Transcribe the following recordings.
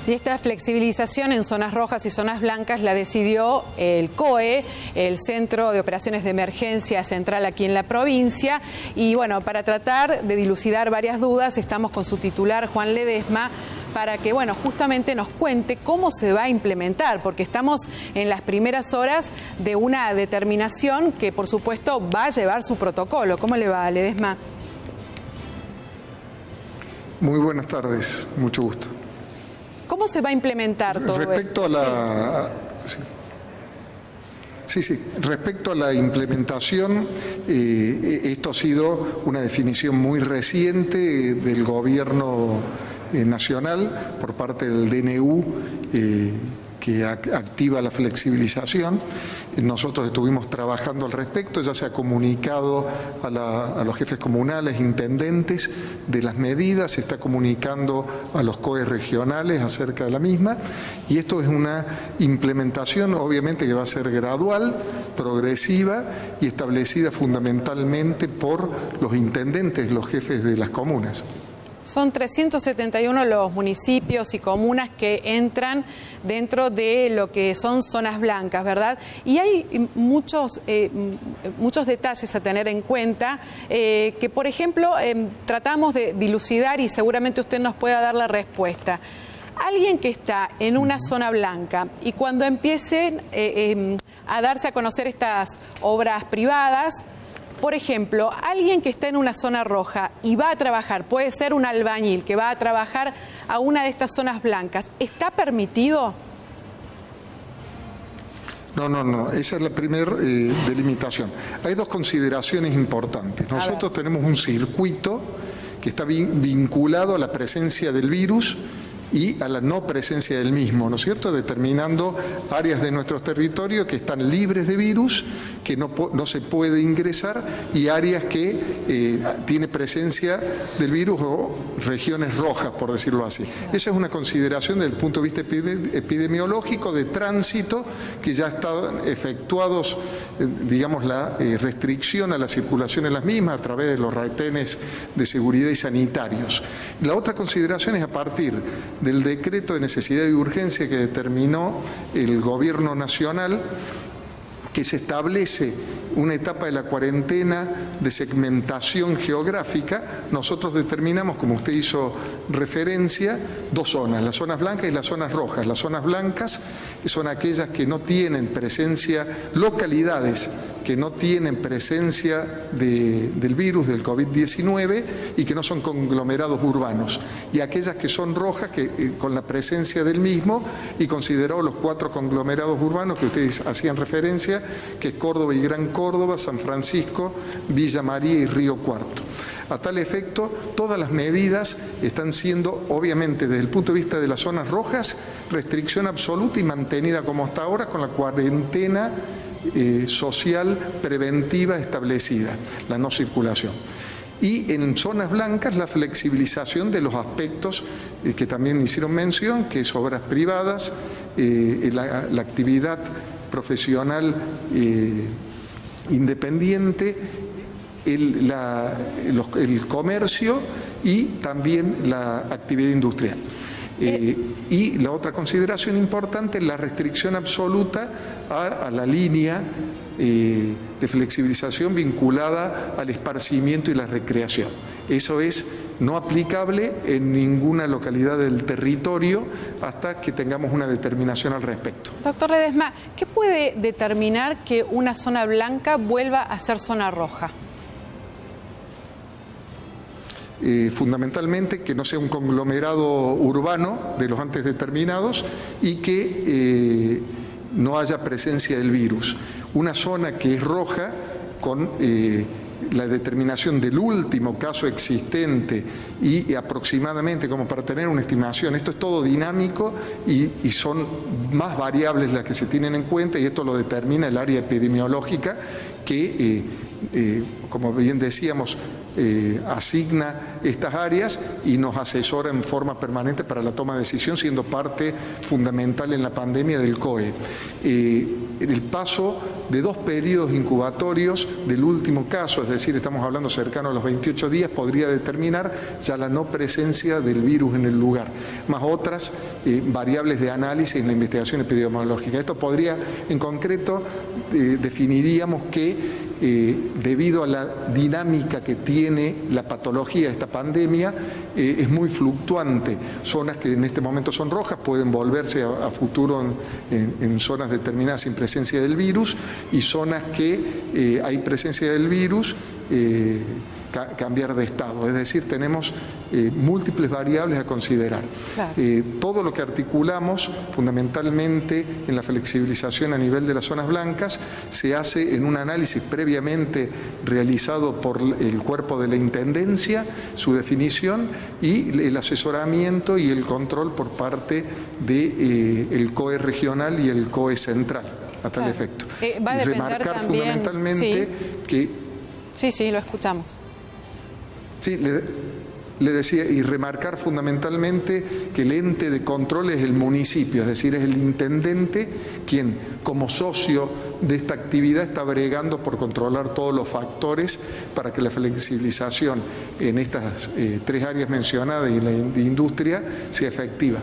Y esta flexibilización en zonas rojas y zonas blancas la decidió el COE, el Centro de Operaciones de Emergencia Central aquí en la provincia. Y bueno, para tratar de dilucidar varias dudas, estamos con su titular, Juan Ledesma, para que, bueno, justamente nos cuente cómo se va a implementar, porque estamos en las primeras horas de una determinación que, por supuesto, va a llevar su protocolo. ¿Cómo le va, Ledesma? Muy buenas tardes, mucho gusto. ¿Cómo se va a implementar todo respecto esto? Respecto a la implementación, esto ha sido una definición muy reciente del gobierno nacional por parte del DNU, que activa la flexibilización. Nosotros estuvimos trabajando al respecto, ya se ha comunicado a los jefes comunales, intendentes de las medidas, se está comunicando a los COE regionales acerca de la misma, y esto es una implementación obviamente que va a ser gradual, progresiva y establecida fundamentalmente por los intendentes, los jefes de las comunas. Son 371 los municipios y comunas que entran dentro de lo que son zonas blancas, ¿verdad? Y hay muchos detalles a tener en cuenta que, por ejemplo, tratamos de dilucidar y seguramente usted nos pueda dar la respuesta. Alguien que está en una zona blanca y cuando empiecen a darse a conocer estas obras privadas, por ejemplo, alguien que está en una zona roja y va a trabajar, puede ser un albañil que va a trabajar a una de estas zonas blancas, ¿está permitido? No, esa es la primera delimitación. Hay dos consideraciones importantes. Nosotros tenemos un circuito que está vinculado a la presencia del virus y a la no presencia del mismo, ¿no es cierto?, determinando áreas de nuestros territorios que están libres de virus, que no se puede ingresar, y áreas que tiene presencia del virus o regiones rojas, por decirlo así. Esa es una consideración desde el punto de vista epidemiológico de tránsito, que ya están efectuados, digamos, la restricción a la circulación en las mismas a través de los retenes de seguridad y sanitarios. La otra consideración es a partir del decreto de necesidad y urgencia que determinó el Gobierno Nacional, que se establece una etapa de la cuarentena de segmentación geográfica. Nosotros determinamos, como usted hizo referencia, dos zonas, las zonas blancas y las zonas rojas. Las zonas blancas son aquellas que no tienen presencia, localidades que no tienen presencia del virus, del COVID-19, y que no son conglomerados urbanos, y aquellas que son rojas, que con la presencia del mismo, y considerados los 4 conglomerados urbanos que ustedes hacían referencia, que es Córdoba y Gran Córdoba, San Francisco, Villa María y Río Cuarto. A tal efecto, todas las medidas están siendo, obviamente, desde el punto de vista de las zonas rojas, restricción absoluta y mantenida como hasta ahora, con la cuarentena social preventiva establecida, la no circulación. Y en zonas blancas la flexibilización de los aspectos que también hicieron mención, que es obras privadas, la actividad profesional independiente, el comercio y también la actividad industrial. Y la otra consideración importante es la restricción absoluta a la línea de flexibilización vinculada al esparcimiento y la recreación. Eso es no aplicable en ninguna localidad del territorio hasta que tengamos una determinación al respecto. Doctor Ledesma, ¿qué puede determinar que una zona blanca vuelva a ser zona roja? Fundamentalmente que no sea un conglomerado urbano de los antes determinados y que no haya presencia del virus. Una zona que es roja con la determinación del último caso existente y aproximadamente, como para tener una estimación, esto es todo dinámico y son más variables las que se tienen en cuenta, y esto lo determina el área epidemiológica que, como bien decíamos, asigna estas áreas y nos asesora en forma permanente para la toma de decisión, siendo parte fundamental en la pandemia del COE. El paso de 2 periodos incubatorios del último caso, es decir, estamos hablando cercano a los 28 días, podría determinar ya la no presencia del virus en el lugar, más otras variables de análisis en la investigación epidemiológica. Esto podría, en concreto, definiríamos que debido a la dinámica que tiene la patología de esta pandemia, es muy fluctuante. Zonas que en este momento son rojas pueden volverse a futuro en zonas determinadas sin presencia del virus, y zonas que hay presencia del virus cambiar de estado. Es decir, tenemos múltiples variables a considerar. Claro. Todo lo que articulamos fundamentalmente en la flexibilización a nivel de las zonas blancas se hace en un análisis previamente realizado por el cuerpo de la Intendencia, su definición y el asesoramiento y el control por parte del COE regional y el COE central a tal efecto. Va a y depender remarcar también, fundamentalmente que... Sí, lo escuchamos. Sí, le decía, y remarcar fundamentalmente que el ente de control es el municipio, es decir, es el intendente quien, como socio de esta actividad, está bregando por controlar todos los factores para que la flexibilización en estas 3 áreas mencionadas y la industria sea efectiva.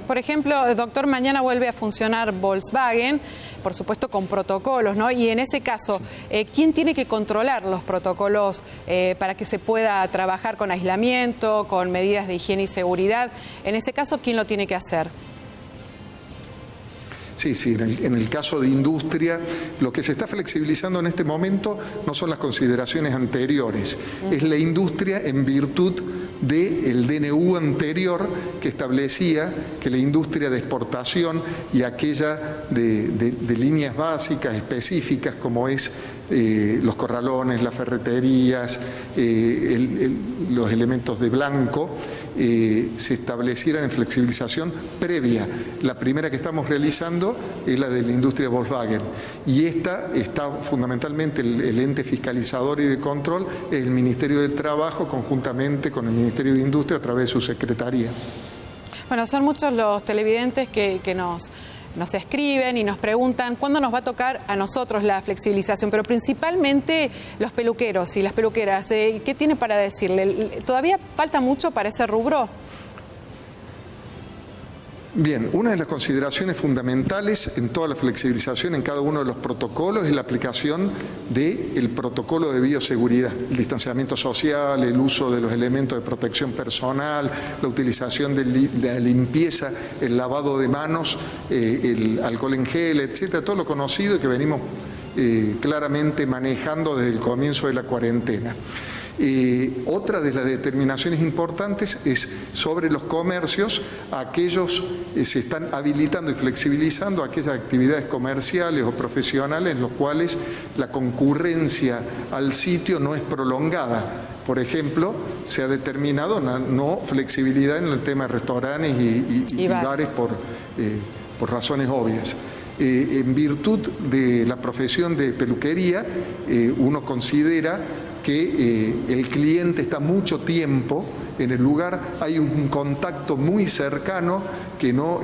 Por ejemplo, doctor, mañana vuelve a funcionar Volkswagen, por supuesto con protocolos, ¿no? Y en ese caso, ¿quién tiene que controlar los protocolos para que se pueda trabajar con aislamiento, con medidas de higiene y seguridad? En ese caso, ¿quién lo tiene que hacer? Sí, en el caso de industria, lo que se está flexibilizando en este momento no son las consideraciones anteriores, es la industria en virtud del DNU anterior que establecía que la industria de exportación y aquella de líneas básicas específicas como es los corralones, las ferreterías, los elementos de blanco, se establecieran en flexibilización previa. La primera que estamos realizando es la de la industria Volkswagen, y esta está fundamentalmente el ente fiscalizador y de control es el Ministerio de Trabajo conjuntamente con el Ministerio de Industria a través de su secretaría. Bueno, son muchos los televidentes que nos escriben y nos preguntan cuándo nos va a tocar a nosotros la flexibilización, pero principalmente los peluqueros y las peluqueras. ¿Qué tiene para decirle? ¿Todavía falta mucho para ese rubro? Bien, una de las consideraciones fundamentales en toda la flexibilización en cada uno de los protocolos es la aplicación del protocolo de bioseguridad, el distanciamiento social, el uso de los elementos de protección personal, la utilización de la limpieza, el lavado de manos, el alcohol en gel, etcétera, todo lo conocido y que venimos claramente manejando desde el comienzo de la cuarentena. Otra de las determinaciones importantes es sobre los comercios, aquellos se están habilitando y flexibilizando aquellas actividades comerciales o profesionales en los cuales la concurrencia al sitio no es prolongada. Por ejemplo, se ha determinado una no flexibilidad en el tema de restaurantes y bares por razones obvias. En virtud de la profesión de peluquería, uno considera que el cliente está mucho tiempo en el lugar, hay un contacto muy cercano que no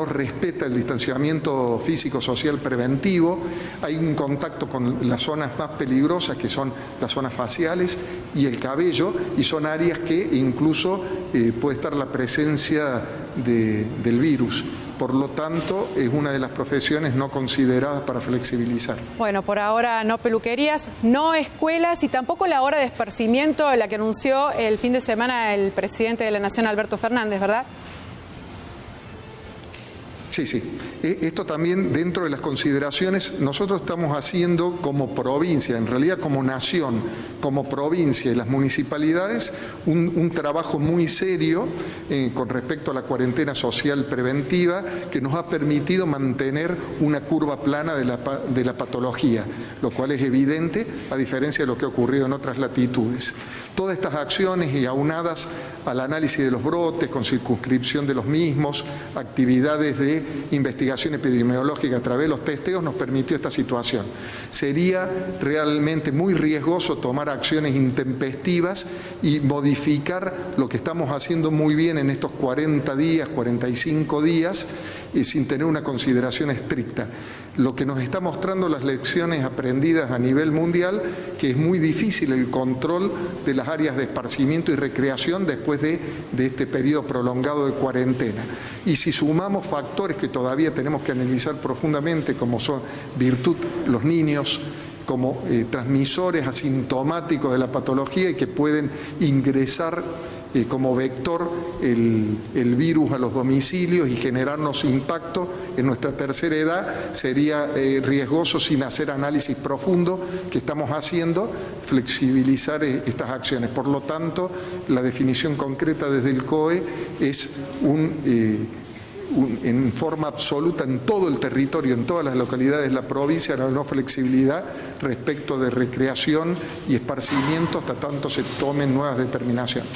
respeta el distanciamiento físico-social preventivo, hay un contacto con las zonas más peligrosas que son las zonas faciales y el cabello, y son áreas que incluso puede estar la presencia del virus. Por lo tanto, es una de las profesiones no consideradas para flexibilizar. Bueno, por ahora no peluquerías, no escuelas y tampoco la hora de esparcimiento, la que anunció el fin de semana el presidente de la Nación, Alberto Fernández, ¿verdad? Sí. Esto también dentro de las consideraciones, nosotros estamos haciendo como provincia, en realidad como nación, como provincia y las municipalidades, un trabajo muy serio con respecto a la cuarentena social preventiva que nos ha permitido mantener una curva plana de la patología, lo cual es evidente a diferencia de lo que ha ocurrido en otras latitudes. Todas estas acciones y aunadas al análisis de los brotes, con circunscripción de los mismos, actividades de investigación epidemiológica a través de los testeos, nos permitió esta situación. Sería realmente muy riesgoso tomar acciones intempestivas y modificar lo que estamos haciendo muy bien en estos 40 días, 45 días, sin tener una consideración estricta. Lo que nos está mostrando las lecciones aprendidas a nivel mundial, que es muy difícil el control de las áreas de esparcimiento y recreación después de este periodo prolongado de cuarentena. Y si sumamos factores que todavía tenemos que analizar profundamente, como son virtud, los niños, como transmisores asintomáticos de la patología y que pueden ingresar como vector el virus a los domicilios y generarnos impacto en nuestra tercera edad, sería riesgoso, sin hacer análisis profundo que estamos haciendo, flexibilizar estas acciones. Por lo tanto, la definición concreta desde el COE es en forma absoluta en todo el territorio, en todas las localidades de la provincia, la no flexibilidad respecto de recreación y esparcimiento hasta tanto se tomen nuevas determinaciones.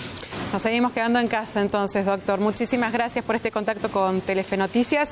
Nos seguimos quedando en casa entonces, doctor. Muchísimas gracias por este contacto con Telefe Noticias.